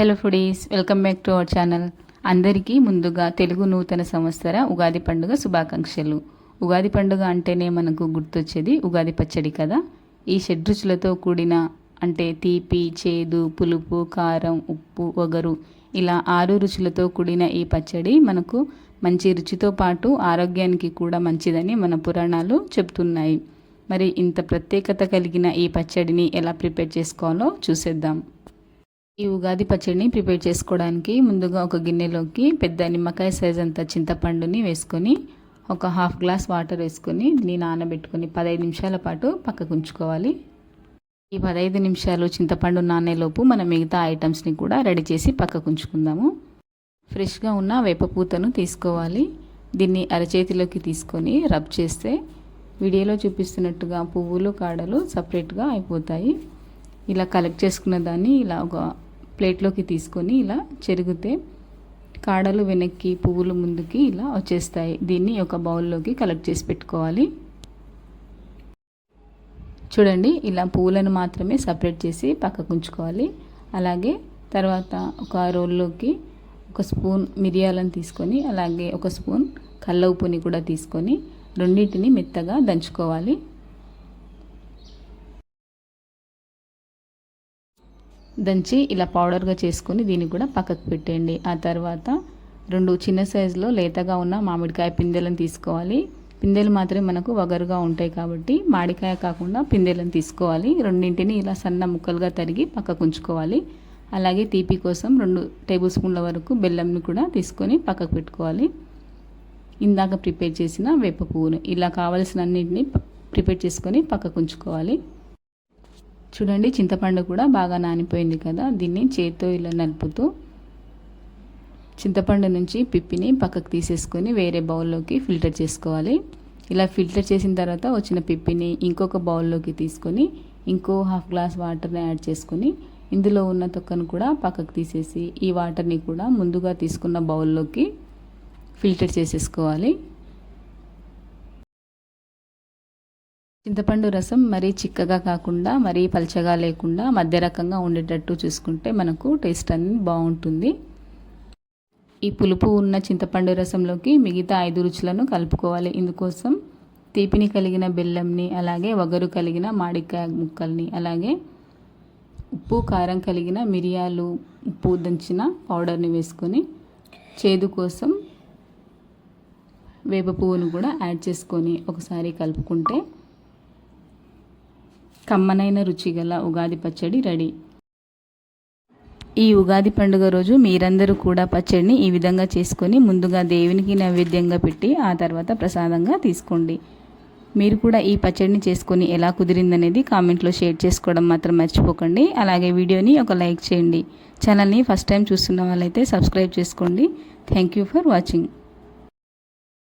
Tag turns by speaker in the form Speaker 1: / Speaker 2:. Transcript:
Speaker 1: Hello foodies, welcome back to our channel. అందరికీ ముందుగా తెలుగు నూతన సంవత్సర ఉగాది పండుగ శుభాకాంక్షలు. ఉగాది పండుగ అంటేనే మనకు గుర్తొచ్చేది ఉగాది పచ్చడి కదా. ఈ షడ్రుచులతో కూడిన అంటే తీపి, చేదు, పులుపు, కారం, ఉప్పు, వగరు ఇలా 6 రుచులతో కూడిన ఈ పచ్చడి మనకు మంచి రుచితో పాటు ఆరోగ్యానికి కూడా మంచిదని మన పురాణాలు చెప్తున్నాయి. మరి ఇంత ప్రత్యేకత కలిగిన ఈ పచ్చడిని ఎలా ప్రిపేర్ చేసుకోవాలో చూసేద్దాం. ఈ ఉగాది పచ్చడిని ప్రిపేర్ చేసుకోవడానికి ముందుగా ఒక గిన్నెలోకి పెద్ద నిమ్మకాయ సైజ్ అంత చింతపండుని వేసుకొని ఒక హాఫ్ గ్లాస్ వాటర్ వేసుకొని దీన్ని నానబెట్టుకొని 15 నిమిషాల పాటు పక్కకు ఉంచుకోవాలి. ఈ 15 నిమిషాలు చింతపండు నానేలోపు మనం మిగతా ఐటమ్స్ని కూడా రెడీ చేసి పక్కకు ఉంచుకుందాము. ఫ్రెష్గా ఉన్న వేపపూతను తీసుకోవాలి. దీన్ని అరచేతిలోకి తీసుకొని రబ్ చేస్తే వీడియోలో చూపిస్తున్నట్టుగా పువ్వులు కాడలు సపరేట్గా అయిపోతాయి. ఇలా కలెక్ట్ చేసుకున్న దాన్ని ఇలా ఒక ప్లేట్లోకి తీసుకొని ఇలా చెరిగితే కాడలు వెనక్కి పువ్వులు ముందుకి ఇలా వచ్చేస్తాయి. దీన్ని ఒక బౌల్లోకి కలెక్ట్ చేసి పెట్టుకోవాలి. చూడండి, ఇలా పువ్వులను మాత్రమే సపరేట్ చేసి పక్కకు ఉంచుకోవాలి. అలాగే తర్వాత ఒక రోల్లోకి ఒక స్పూన్ మిరియాలను తీసుకొని అలాగే ఒక స్పూన్ కల్ల ఉప్పుని కూడా తీసుకొని రెండింటిని మెత్తగా దంచుకోవాలి. దంచి ఇలా పౌడర్గా చేసుకొని దీన్ని కూడా పక్కకు పెట్టేయండి. ఆ తర్వాత 2 చిన్న సైజులో లేతగా ఉన్న మామిడికాయ పిందెలను తీసుకోవాలి. పిందెలు మాత్రమే మనకు వగరుగా ఉంటాయి కాబట్టి మామిడికాయ కాకుండా పిందెలను తీసుకోవాలి. రెండింటిని ఇలా సన్న ముక్కలుగా తరిగి పక్కకు ఉంచుకోవాలి. అలాగే తీపి కోసం 2 టేబుల్ స్పూన్ల వరకు బెల్లంని కూడా తీసుకొని పక్కకు పెట్టుకోవాలి. ఇందాక ప్రిపేర్ చేసిన వేప పువ్వును ఇలా కావలసిన అన్నింటినీ ప్రిపేర్ చేసుకొని పక్కకు ఉంచుకోవాలి. చూడండి, చింతపండు కూడా బాగా నానిపోయింది కదా. దీన్ని చేతితో ఇలా నలుపుతూ చింతపండు నుంచి పిప్పిని పక్కకు తీసేసుకొని వేరే బౌల్లోకి ఫిల్టర్ చేసుకోవాలి. ఇలా ఫిల్టర్ చేసిన తర్వాత వచ్చిన పిప్పిని ఇంకొక బౌల్లోకి తీసుకొని ఇంకో హాఫ్ గ్లాస్ వాటర్ని యాడ్ చేసుకొని ఇందులో ఉన్న తొక్కను కూడా పక్కకు తీసేసి ఈ వాటర్ని కూడా ముందుగా తీసుకున్న బౌల్లోకి ఫిల్టర్ చేసేసుకోవాలి. చింతపండు రసం మరీ చిక్కగా కాకుండా మరీ పల్చగా లేకుండా మధ్య రకంగా ఉండేటట్టు చూసుకుంటే మనకు టేస్ట్ అనేది బాగుంటుంది. ఈ పులుపు ఉన్న చింతపండు రసంలోకి మిగతా 5 రుచులను కలుపుకోవాలి. ఇందుకోసం తీపిని కలిగిన బెల్లంని అలాగే వగరు కలిగిన మామిడికాయ ముక్కల్ని అలాగే ఉప్పు కారం కలిగిన మిరియాలు ఉప్పు దంచిన పౌడర్ని వేసుకొని చేదు కోసం వేప పువ్వును కూడా యాడ్ చేసుకొని ఒకసారి కలుపుకుంటే కమ్మనైన రుచిగల ఉగాది పచ్చడి రెడీ. ఈ ఉగాది పండుగ రోజు మీరందరూ కూడా పచ్చడిని ఈ విధంగా చేసుకొని ముందుగా దేవునికి నైవేద్యంగా పెట్టి ఆ తర్వాత ప్రసాదంగా తీసుకోండి. మీరు కూడా ఈ పచ్చడిని చేసుకొని ఎలా కుదిరిందనేది కామెంట్లో షేర్ చేసుకోవడం మాత్రం మర్చిపోకండి. అలాగే వీడియోని ఒక లైక్ చేయండి. ఛానల్ని ఫస్ట్ టైం చూస్తున్న వాళ్ళైతే సబ్స్క్రైబ్ చేసుకోండి. Thank you for watching.